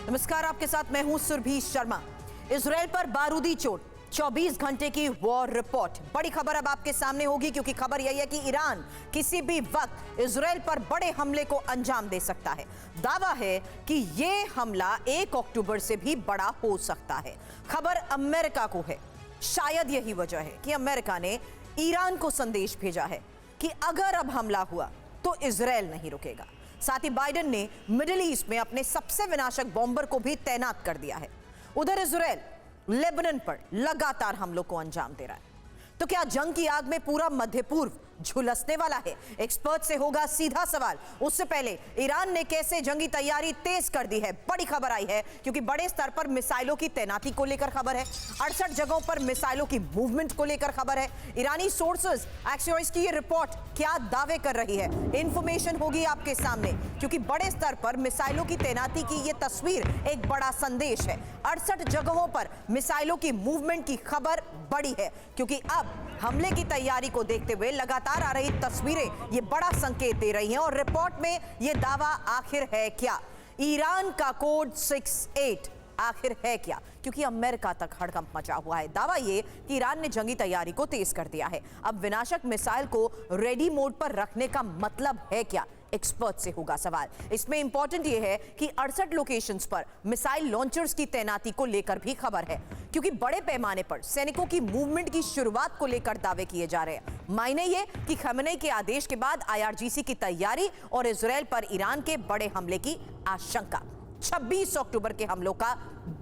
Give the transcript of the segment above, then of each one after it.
नमस्कार, आपके साथ मैं हूं सुरभि शर्मा। इजराइल पर बारूदी चोट, 24 घंटे की वॉर रिपोर्ट। बड़ी खबर अब आपके सामने होगी क्योंकि खबर यही है कि ईरान किसी भी वक्त इजराइल पर बड़े हमले को अंजाम दे सकता है। दावा है कि यह हमला 1 अक्टूबर से भी बड़ा हो सकता है। खबर अमेरिका को है। शायद यही वजह है कि अमेरिका ने ईरान को संदेश भेजा है कि अगर अब हमला हुआ तो इजराइल नहीं रुकेगा। साथ ही बाइडेन ने मिडिल ईस्ट में अपने सबसे विनाशक बॉम्बर को भी तैनात कर दिया है। उधर इजराइल लेबनान पर लगातार हमलों को अंजाम दे रहा है। तो क्या जंग की आग में पूरा मध्य पूर्व झुलसने वाला है? एक्सपर्ट से होगा सीधा सवाल। उससे पहले ईरान ने कैसे जंगी तैयारी तेज कर दी है, बड़ी खबर आई है क्योंकि बड़े स्तर पर मिसाइलों की तैनाती को लेकर खबर है। 68 जगहों पर मिसाइलों की मूवमेंट को लेकर खबर है। ईरानी सोर्सेज एक्सियोस की ये रिपोर्ट क्या दावे कर रही है, इंफॉर्मेशन होगी आपके सामने क्योंकि बड़े स्तर पर मिसाइलों की तैनाती की ये तस्वीर एक बड़ा संदेश है। 68 जगहों पर मिसाइलों की मूवमेंट की खबर बड़ी है क्योंकि अब हमले की तैयारी को देखते हुए लगातार आ रही तस्वीरें ये बड़ा संकेत दे रही हैं। और रिपोर्ट में ये दावा आखिर है क्या? ईरान का कोड 68 आखिर है क्या? क्योंकि अमेरिका तक हड़कंप मचा हुआ है। दावा ये कि ईरान ने जंगी तैयारी को तेज कर दिया है। अब विनाशक मिसाइल को रेडी मोड पर रखने का मतलब है क्या? एक्सपर्ट से होगा सवाल। इसमें इंपॉर्टेंट यह है कि 68 लोकेशंस पर मिसाइल लॉन्चर्स की तैनाती को लेकर भी खबर है क्योंकि बड़े पैमाने पर सैनिकों की मूवमेंट की शुरुआत को लेकर दावे किए जा रहे हैं। मायने ये कि खमेनी के आदेश के बाद IRGC की तैयारी और इजराइल पर ईरान के बड़े हमले की आशंका। 26 अक्टूबर के हमलों का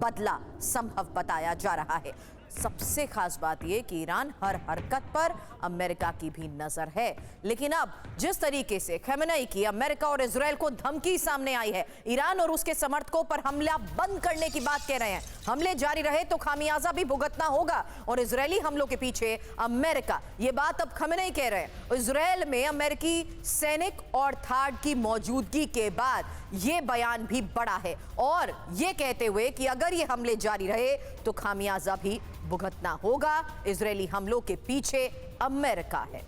बदला संभव बताया जा रहा है। सबसे खास बात यह कि ईरान हर हरकत पर अमेरिका की भी नजर है। लेकिन अब जिस तरीके से खमेनी की अमेरिका और इजराइल को धमकी सामने आई है, ईरान और उसके समर्थकों पर हमला बंद करने की बात कह रहे हैं। हमले जारी रहे तो खामियाजा भी भुगतना होगा और इजरायली हमलों के पीछे अमेरिका, ये बात अब खमेनी कह रहे हैं। इजराइल में अमेरिकी सैनिक और थार्ड की मौजूदगी के बाद यह बयान भी बड़ा है और यह कहते हुए कि अगर ये हमले जारी रहे तो खामियाजा भी भुगतना होगा। इजरायली हमलों के पीछे अमेरिका है।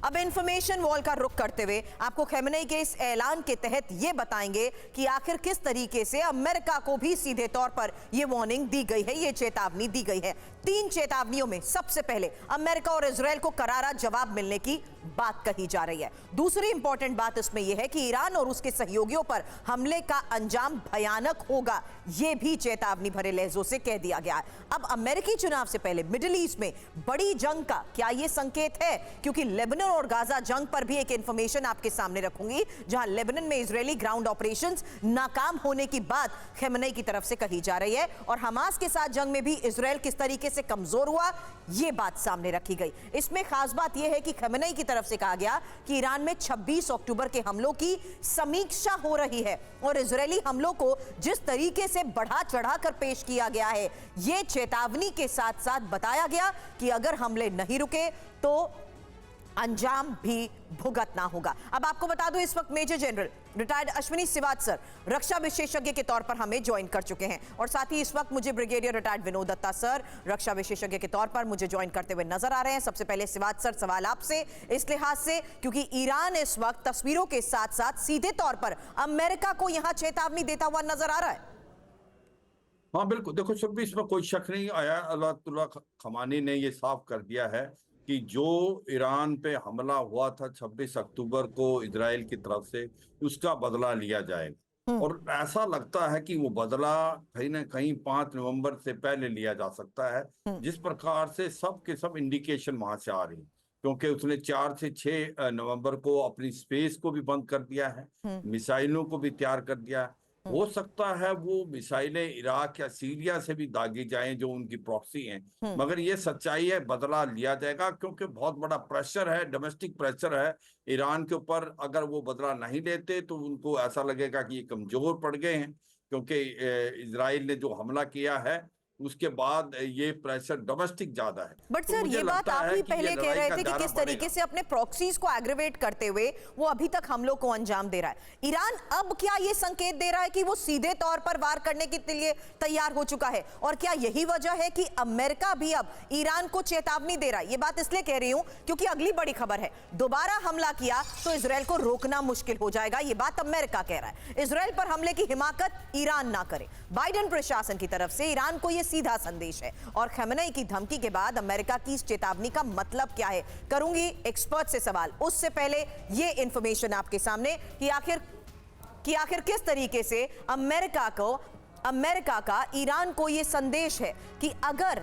अब इंफॉर्मेशन वॉल का रुख करते हुए आपको खमेनी के इस ऐलान के तहत यह बताएंगे कि आखिर किस तरीके से अमेरिका को भी सीधे तौर पर यह वार्निंग दी गई है, यह चेतावनी दी गई है। 3 चेतावनियों में सबसे पहले अमेरिका और इजराइल को करारा जवाब मिलने की बात कही जा रही है। दूसरी इंपॉर्टेंट बात इसमें यह है कि ईरान और उसके सहयोगियों पर हमले का अंजाम भयानक होगा, यह भी चेतावनी भरे लहजों से कह दिया गया है। अब अमेरिकी चुनाव से पहले मिडिल ईस्ट में बड़ी जंग का क्या यह संकेत है? क्योंकि लेबनान और गाजा जंग पर भी एक इंफॉर्मेशन आपके सामने रखूंगी, जहां लेबनान में इजरायली ग्राउंड ऑपरेशंस नाकाम होने की बात खमेनी की तरफ से कही जा रही है और हमास के साथ जंग में भी इजराइल किस तरीके से कमजोर हुआ, यह बात सामने रखी गई। इसमें खास बात यह है कि खमेनी की तरफ से कहा गया कि ईरान में 26 अक्टूबर के हमलों की समीक्षा हो रही है और इजरायली हमलों को जिस तरीके से बढ़ा चढ़ाकर पेश किया गया है, यह चेतावनी के साथ साथ बताया गया कि अगर हमले नहीं रुके तो अंजाम भी भुगतना होगा। अब आपको बता दूं, इस वक्त major general retired Ashwini Shrivastava रक्षा विशेषज्ञ के तौर पर हमें ज्वाइन कर चुके हैं और साथ ही इस वक्त मुझे brigadier retired Vinod Datta sir रक्षा विशेषज्ञ के तौर पर मुझे ज्वाइन करते हुए नजर आ रहे हैं। सबसे पहले श्रीवास्तव सर, सवाल आपसे इस लिहाज से क्योंकि ईरान इस वक्त तस्वीरों के साथ साथ सीधे तौर पर अमेरिका को यहां चेतावनी देता हुआ नजर आ रहा है। हाँ बिल्कुल, देखो सुरभि, इसमें कोई शक नहीं आया। अयातुल्लाह खमेनी ने ये साफ कर दिया है कि जो ईरान पे हमला हुआ था 26 अक्टूबर को इजराइल की तरफ से, उसका बदला लिया जाएगा। और ऐसा लगता है कि वो बदला कहीं ना कहीं 5 नवंबर से पहले लिया जा सकता है, जिस प्रकार से सब के सब इंडिकेशन वहां से आ रही है। क्योंकि उसने 4 से 6 नवंबर को अपनी स्पेस को भी बंद कर दिया है, मिसाइलों को भी तैयार कर दिया है। हो सकता है वो मिसाइलें इराक या सीरिया से भी दागी जाएं जो उनकी प्रॉक्सी हैं, मगर ये सच्चाई है, बदला लिया जाएगा क्योंकि बहुत बड़ा प्रेशर है, डोमेस्टिक प्रेशर है ईरान के ऊपर। अगर वो बदला नहीं लेते तो उनको ऐसा लगेगा कि ये कमजोर पड़ गए हैं, क्योंकि इजराइल ने जो हमला किया है उसके बाद ये प्रेशर डोमेस्टिक ज्यादा है। बट तो सर मुझे ये बात लगता आप है ही कि पहले ये कह लड़ाई रहे का थे कि दायरा किस तरीके बढ़ेगा। से अपने प्रॉक्सीज को एग्रीवेट करते हुए वो अभी तक हमलों को अंजाम दे रहा है। ईरान अब क्या ये संकेत दे रहा है कि वो सीधे तौर पर वार करने के लिए तैयार हो चुका है? और क्या यही वजह है कि अमेरिका भी अब ईरान को चेतावनी दे रहा है? ये बात इसलिए कह रही हूं क्योंकि अगली बड़ी खबर है, दोबारा हमला किया तो इजराइल को रोकना मुश्किल हो जाएगा। ये बात अमेरिका कह रहा है। इजराइल पर हमले की हिमाकत ईरान ना करे। बाइडेन प्रशासन की तरफ से ईरान को यह सीधा संदेश है। और खमेनेई की धमकी के बाद अमेरिका की इस चेतावनी का मतलब क्या है? करूंगी एक्सपर्ट से सवाल। उससे पहले यह इंफॉर्मेशन आपके सामने कि आखिर किस तरीके से अमेरिका का ईरान को यह संदेश है कि अगर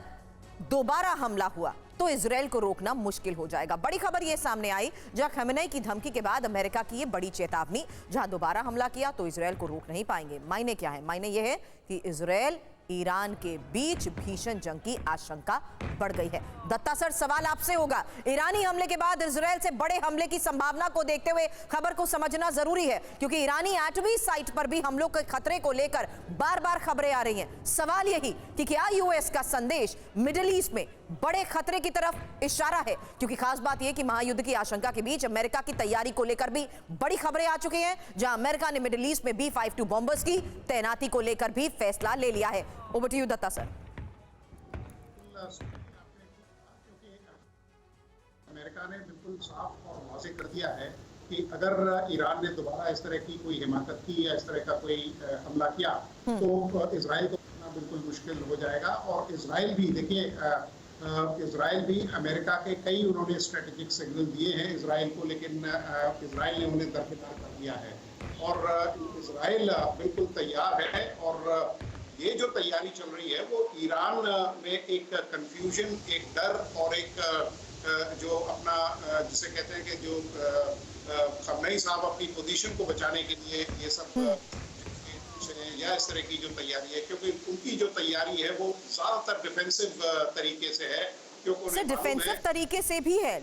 दोबारा हमला हुआ तो इजराइल को रोकना मुश्किल हो जाएगा। बड़ी खबर यह सामने आई जहां खमेनेई की धमकी के बाद अमेरिका की यह बड़ी चेतावनी, जहां दोबारा हमला किया तो इजराइल को रोक नहीं पाएंगे। मायने क्या है? मायने यह है कि इजराइल ईरान के बीच भीषण जंग की आशंका बढ़ गई है। दत्ता सर, सवाल आपसे होगा, ईरानी हमले के बाद इजराइल से बड़े हमले की संभावना को देखते हुए खबर को समझना जरूरी है, क्योंकि ईरानी एटमी साइट पर भी हमलों के खतरे को लेकर बार-बार खबरें आ रही हैं। सवाल यही कि क्या यूएस का संदेश मिडिल ईस्ट में बड़े खतरे की तरफ इशारा है? क्योंकि खास बात यह कि महायुद्ध की आशंका के बीच अमेरिका की तैयारी को लेकर भी बड़ी खबरें आ चुकी हैं, जहां अमेरिका ने मिडिल ईस्ट में B-52 बॉम्बर्स की तैनाती को लेकर भी फैसला ले लिया है। Over to you Datta sir. America ने बिल्कुल साफ और वाज़ेह कर दिया है कि अगर ईरान ने दोबारा इस तरह की कोई हिमाकत की या इस तरह का कोई हमला किया तो इजराइल को रोकना बिल्कुल मुश्किल हो जाएगा। और इजराइल भी देखिए, इजराइल भी अमेरिका के कई उन्होंने स्ट्रेटेजिक सिग्नल दिए हैं इजराइल को, लेकिन इजराइल ने उन्हें दरकिनार कर दिया है। और इजराइल बिल्कुल तैयार है। और ये जो तैयारी चल रही है वो ईरान में एक कंफ्यूजन, एक डर और एक जो अपना जिसे कहते हैं कि जो खमेनेई साहब अपनी पोजीशन को बचाने के लिए ये सब या इस तरह की जो तैयारी है, क्योंकि उनकी जो तैयारी है वो ज्यादातर डिफेंसिव तरीके से है, क्योंकि डिफेंसिव तरीके से भी है।